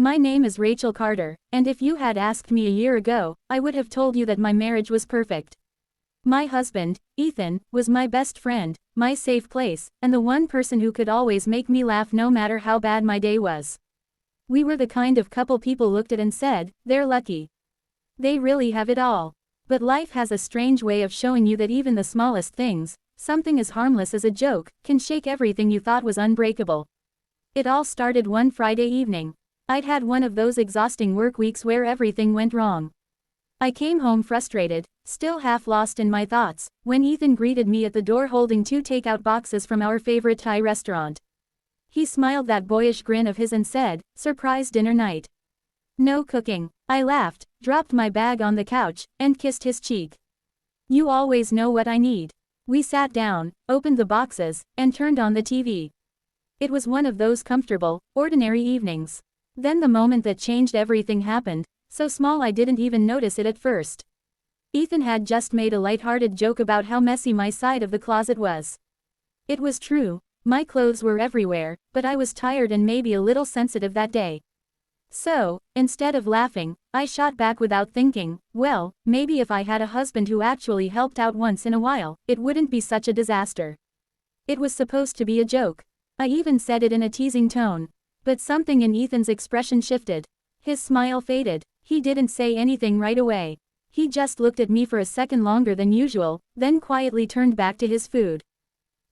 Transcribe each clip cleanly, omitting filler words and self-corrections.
My name is Rachel Carter, and if you had asked me a year ago, I would have told you that my marriage was perfect. My husband, Ethan, was my best friend, my safe place, and the one person who could always make me laugh no matter how bad my day was. We were the kind of couple people looked at and said, they're lucky. They really have it all. But life has a strange way of showing you that even the smallest things, something as harmless as a joke, can shake everything you thought was unbreakable. It all started one Friday evening. I'd had one of those exhausting work weeks where everything went wrong. I came home frustrated, still half lost in my thoughts, when Ethan greeted me at the door holding 2 takeout boxes from our favorite Thai restaurant. He smiled that boyish grin of his and said, "Surprise dinner night. No cooking." I laughed, dropped my bag on the couch, and kissed his cheek. "You always know what I need." We sat down, opened the boxes, and turned on the TV. It was one of those comfortable, ordinary evenings. Then the moment that changed everything happened, so small I didn't even notice it at first. Ethan had just made a light-hearted joke about how messy my side of the closet was. It was true, my clothes were everywhere, but I was tired and maybe a little sensitive that day. So, instead of laughing, I shot back without thinking, well, maybe if I had a husband who actually helped out once in a while, it wouldn't be such a disaster. It was supposed to be a joke. I even said it in a teasing tone. But something in Ethan's expression shifted. His smile faded. He didn't say anything right away. He just looked at me for a second longer than usual, then quietly turned back to his food.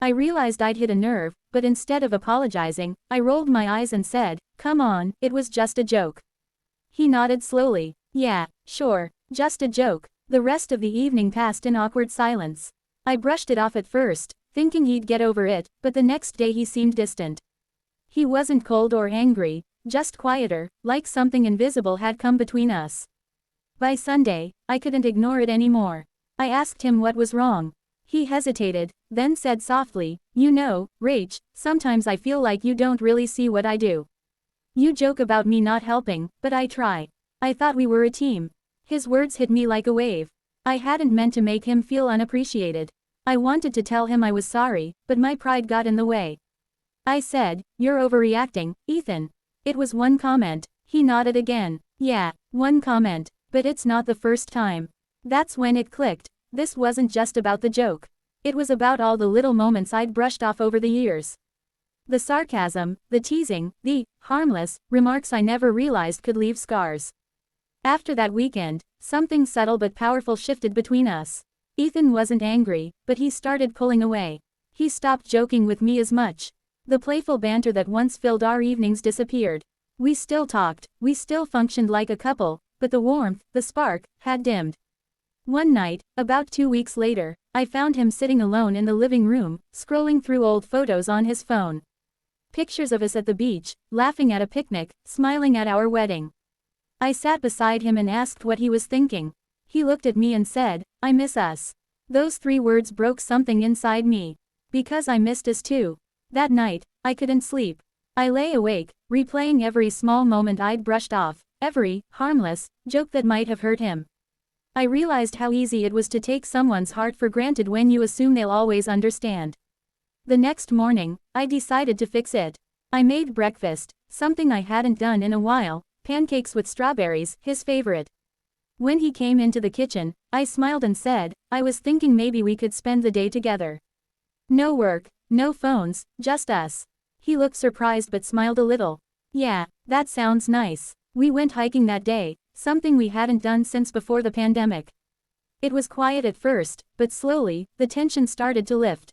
I realized I'd hit a nerve, but instead of apologizing, I rolled my eyes and said, "Come on, it was just a joke." He nodded slowly. "Yeah, sure, just a joke." The rest of the evening passed in awkward silence. I brushed it off at first, thinking he'd get over it, but the next day he seemed distant. He wasn't cold or angry, just quieter, like something invisible had come between us. By Sunday, I couldn't ignore it anymore. I asked him what was wrong. He hesitated, then said softly, "You know, Rach, sometimes I feel like you don't really see what I do. You joke about me not helping, but I try. I thought we were a team." His words hit me like a wave. I hadn't meant to make him feel unappreciated. I wanted to tell him I was sorry, but my pride got in the way. I said, "You're overreacting, Ethan." It was one comment. He nodded again. "Yeah, one comment. But it's not the first time." That's when it clicked. This wasn't just about the joke. It was about all the little moments I'd brushed off over the years. The sarcasm, the teasing, the harmless remarks I never realized could leave scars. After that weekend, something subtle but powerful shifted between us. Ethan wasn't angry, but he started pulling away. He stopped joking with me as much. The playful banter that once filled our evenings disappeared. We still talked, we still functioned like a couple, but the warmth, the spark, had dimmed. One night, about 2 weeks later, I found him sitting alone in the living room, scrolling through old photos on his phone. Pictures of us at the beach, laughing at a picnic, smiling at our wedding. I sat beside him and asked what he was thinking. He looked at me and said, "I miss us." Those 3 words broke something inside me. Because I missed us too. That night, I couldn't sleep. I lay awake, replaying every small moment I'd brushed off, every harmless joke that might have hurt him. I realized how easy it was to take someone's heart for granted when you assume they'll always understand. The next morning, I decided to fix it. I made breakfast, something I hadn't done in a while, pancakes with strawberries, his favorite. When he came into the kitchen, I smiled and said, "I was thinking maybe we could spend the day together. No work, no phones, just us." He looked surprised but smiled a little. "Yeah, that sounds nice." We went hiking that day, something we hadn't done since before the pandemic. It was quiet at first, but slowly, the tension started to lift.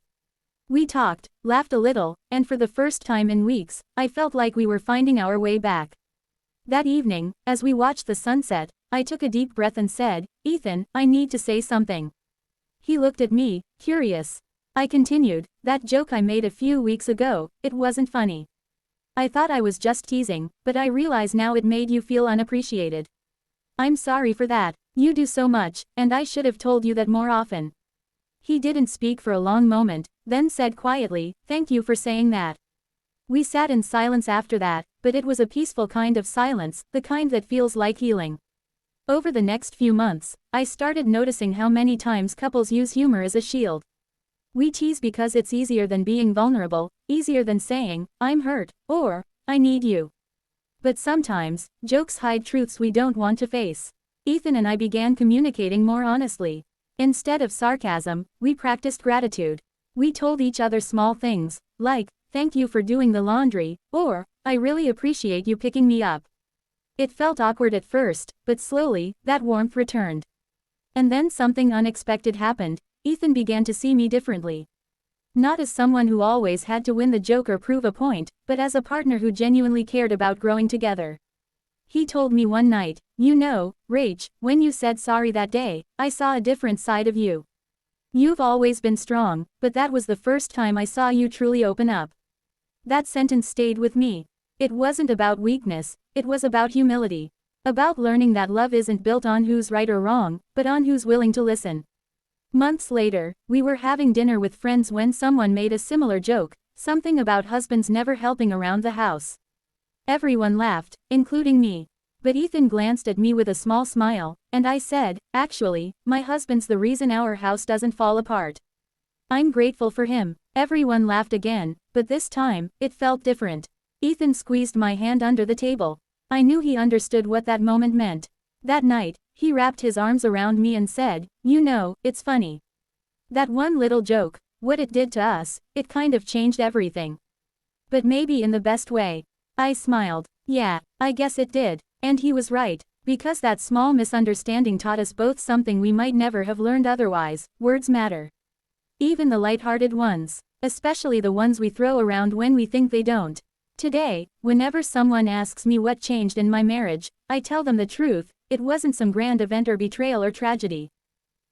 We talked, laughed a little, and for the first time in weeks, I felt like we were finding our way back. That evening, as we watched the sunset, I took a deep breath and said, "Ethan, I need to say something." He looked at me, curious. I continued, "That joke I made a few weeks ago, it wasn't funny. I thought I was just teasing, but I realize now it made you feel unappreciated. I'm sorry for that. You do so much, and I should have told you that more often." He didn't speak for a long moment, then said quietly, "Thank you for saying that." We sat in silence after that, but it was a peaceful kind of silence, the kind that feels like healing. Over the next few months, I started noticing how many times couples use humor as a shield. We tease because it's easier than being vulnerable, easier than saying, "I'm hurt," or "I need you." But sometimes, jokes hide truths we don't want to face. Ethan and I began communicating more honestly. Instead of sarcasm, we practiced gratitude. We told each other small things, like, "Thank you for doing the laundry," or, "I really appreciate you picking me up." It felt awkward at first, but slowly, that warmth returned. And then something unexpected happened. Ethan began to see me differently. Not as someone who always had to win the joke or prove a point, but as a partner who genuinely cared about growing together. He told me one night, "You know, Rach, when you said sorry that day, I saw a different side of you. You've always been strong, but that was the first time I saw you truly open up." That sentence stayed with me. It wasn't about weakness, it was about humility. About learning that love isn't built on who's right or wrong, but on who's willing to listen. Months later, we were having dinner with friends when someone made a similar joke, something about husbands never helping around the house. Everyone laughed, including me. But Ethan glanced at me with a small smile, and I said, "Actually, my husband's the reason our house doesn't fall apart. I'm grateful for him." Everyone laughed again, but this time, it felt different. Ethan squeezed my hand under the table. I knew he understood what that moment meant. That night, he wrapped his arms around me and said, "You know, it's funny. That one little joke, what it did to us, it kind of changed everything. But maybe in the best way." I smiled. "Yeah, I guess it did." And he was right, because that small misunderstanding taught us both something we might never have learned otherwise: words matter. Even the light-hearted ones. Especially the ones we throw around when we think they don't. Today, whenever someone asks me what changed in my marriage, I tell them the truth. It wasn't some grand event or betrayal or tragedy.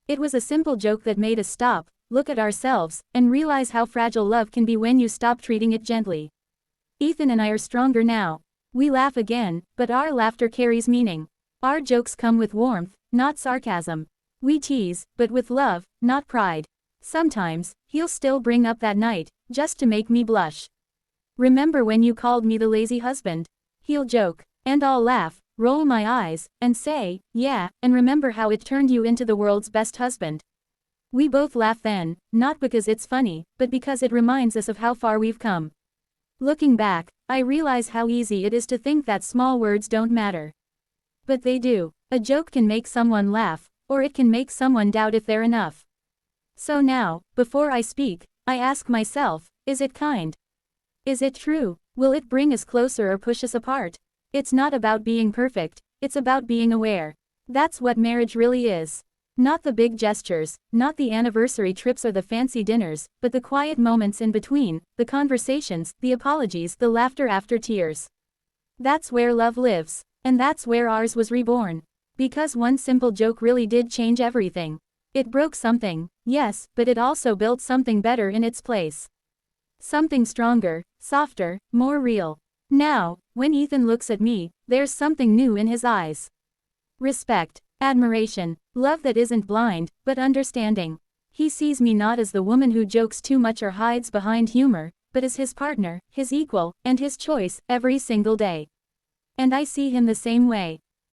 It was a simple joke that made us stop, look at ourselves, and realize how fragile love can be when you stop treating it gently. Ethan and I are stronger now. We laugh again, but our laughter carries meaning. Our jokes come with warmth, not sarcasm. We tease, but with love, not pride. Sometimes, he'll still bring up that night, just to make me blush. "Remember when you called me the lazy husband?" He'll joke. And I'll laugh, roll my eyes, and say, "Yeah, and remember how it turned you into the world's best husband." We both laugh then, not because it's funny, but because it reminds us of how far we've come. Looking back, I realize how easy it is to think that small words don't matter. But they do. A joke can make someone laugh, or it can make someone doubt if they're enough. So now, before I speak, I ask myself, is it kind? Is it true? Will it bring us closer or push us apart? It's not about being perfect, it's about being aware. That's what marriage really is. Not the big gestures, not the anniversary trips or the fancy dinners, but the quiet moments in between, the conversations, the apologies, the laughter after tears. That's where love lives. And that's where ours was reborn. Because one simple joke really did change everything. It broke something, yes, but it also built something better in its place. Something stronger, softer, more real. Now, when Ethan looks at me, there's something new in his eyes. Respect, admiration, love that isn't blind, but understanding. He sees me not as the woman who jokes too much or hides behind humor, but as his partner, his equal, and his choice, every single day. And I see him the same way.